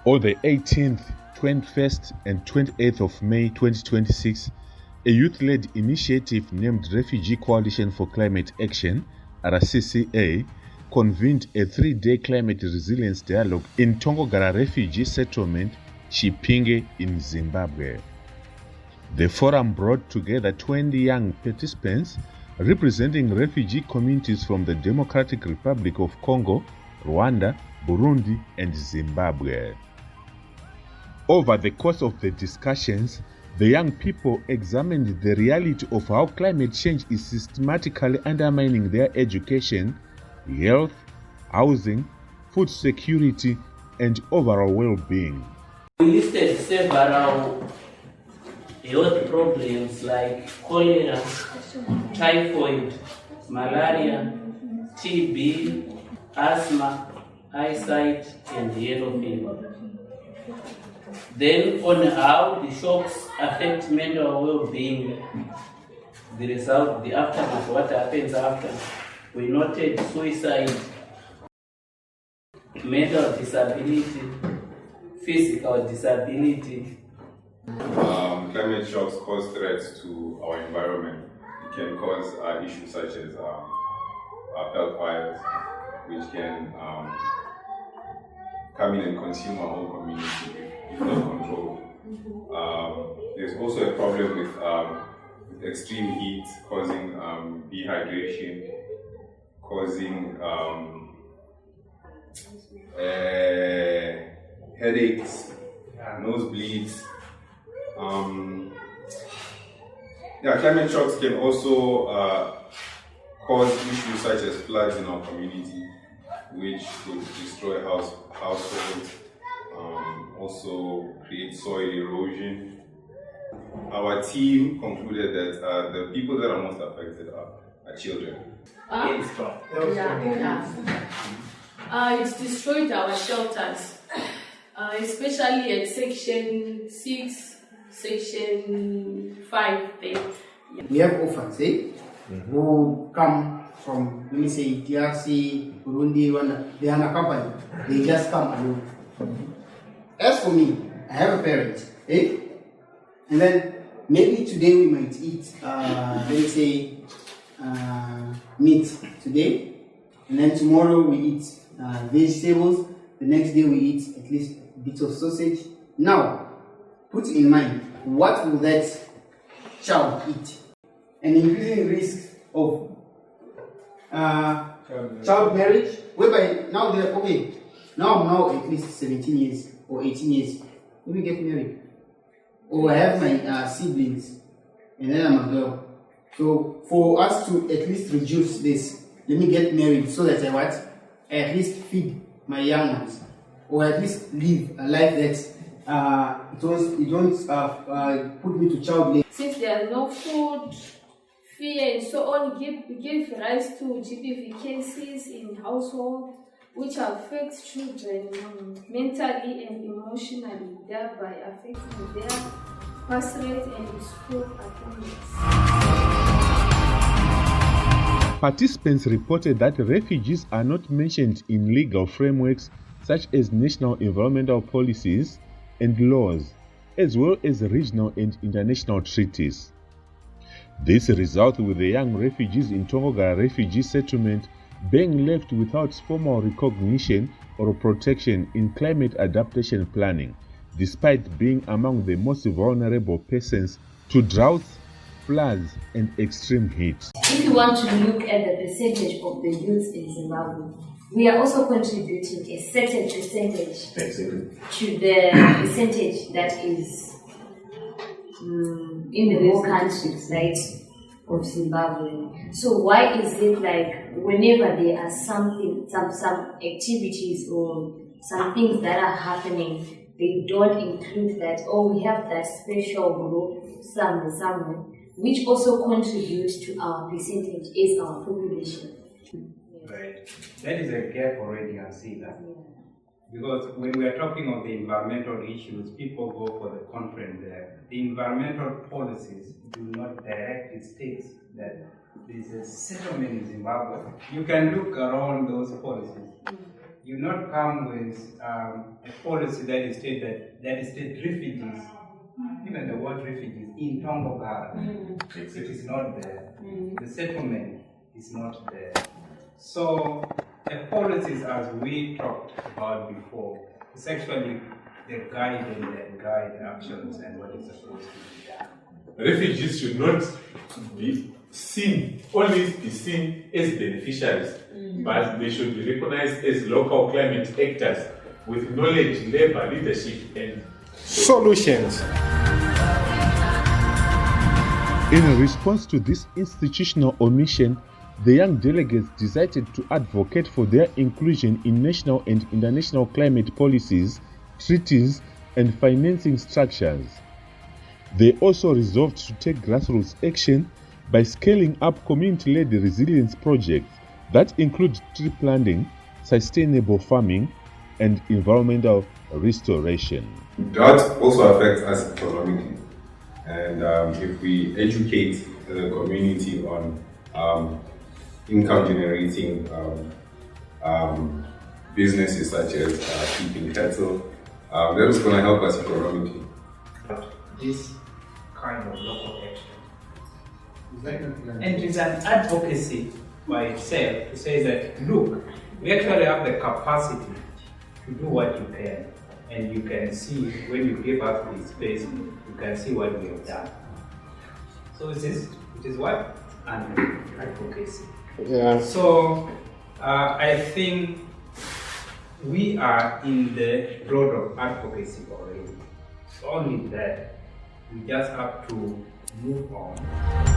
On the 18th, 21st, and 28th of May 2026, a youth-led initiative named Refugee Coalition for Climate Action, RCCA, convened a 3-day climate resilience dialogue in Tongogara refugee settlement, Chipinge in Zimbabwe. The forum brought together 20 young participants representing refugee communities from the Democratic Republic of Congo, Rwanda, Burundi, and Zimbabwe. Over the course of the discussions, the young people examined the reality of how climate change is systematically undermining their education, health, housing, food security, and overall well-being. We listed several health problems like cholera, typhoid, malaria, TB, asthma, eyesight, and yellow fever. Then on how the shocks affect mental well-being, the result, the aftermath, what happens after. We noted suicide, mental disability, physical disability. Climate shocks cause threats to our environment. It can cause issues such as felt fires, which can come in and consume our whole community if not controlled. There's also a problem with extreme heat causing dehydration, causing headaches, nosebleeds. Climate shocks can also cause issues such as floods in our community, which could destroy households, also create soil erosion. Our team concluded that the people that are most affected are children. It's destroyed our shelters, especially at Section 6, Section 5 there. We have orphans, who come from, let me say, DRC, Burundi, Rwanda. They are unaccompanied. They just come alone. As for me, I have a parent, and then maybe today we might eat, let me say, meat today, and then tomorrow we eat vegetables. The next day we eat at least a bit of sausage. Now, put in mind, what will that child eat? An increasing risk of child marriage, whereby now they're okay. Now I'm now at least 17 years or 18 years. Let me get married. Or I have my siblings, and then I'm a girl. So for us to at least reduce this, let me get married so that I at least feed my young ones, or at least live a life that it won't put me to child labor. Since there's no food, fear, and so on, give rise to GBV cases in households, which affects children mentally and emotionally, thereby affecting their pass rate and school attendance. Participants reported that refugees are not mentioned in legal frameworks such as national environmental policies and laws, as well as regional and international treaties. This resulted with the young refugees in Tongogara refugee settlement being left without formal recognition or protection in climate adaptation planning, despite being among the most vulnerable persons to droughts, floods, and extreme heat. If you want to look at the percentage of the youth in Zimbabwe, we are also contributing a certain percentage to the percentage that is in the whole country, right, of Zimbabwe. So why is it like whenever there are some activities or some things that are happening, they don't include that, or we have that special group somewhere, which also contributes to our percentage as our population. Right. That is a gap already, I see that. Yeah. Because when we are talking of the environmental issues, people go for the conference there. The environmental policies do not directly state that there's a settlement in Zimbabwe. You can look around those policies. you not come with a policy that states refugees, even the word refugees, in Tongogara. It is not there. The settlement is not there. So the policies, as we talked about before, is actually the guide actions and what is supposed to be done. Refugees should not be seen as beneficiaries, but they should be recognized as local climate actors with knowledge, labor, leadership, and solutions. In response to this institutional omission, the young delegates decided to advocate for their inclusion in national and international climate policies, treaties, and financing structures. They also resolved to take grassroots action by scaling up community-led resilience projects that include tree planting, sustainable farming, and environmental restoration. That also affects us economically. And if we educate the community on income generating businesses such as keeping cattle, that is going to help us economically. This kind of local action. And And it's an advocacy by itself to say that, look, we actually have the capacity to do what you can. And you can see, when you give us this space, you can see what we have done. So it is what? An advocacy. Yeah. So I think we are in the road of advocacy already. Only that we just have to move on.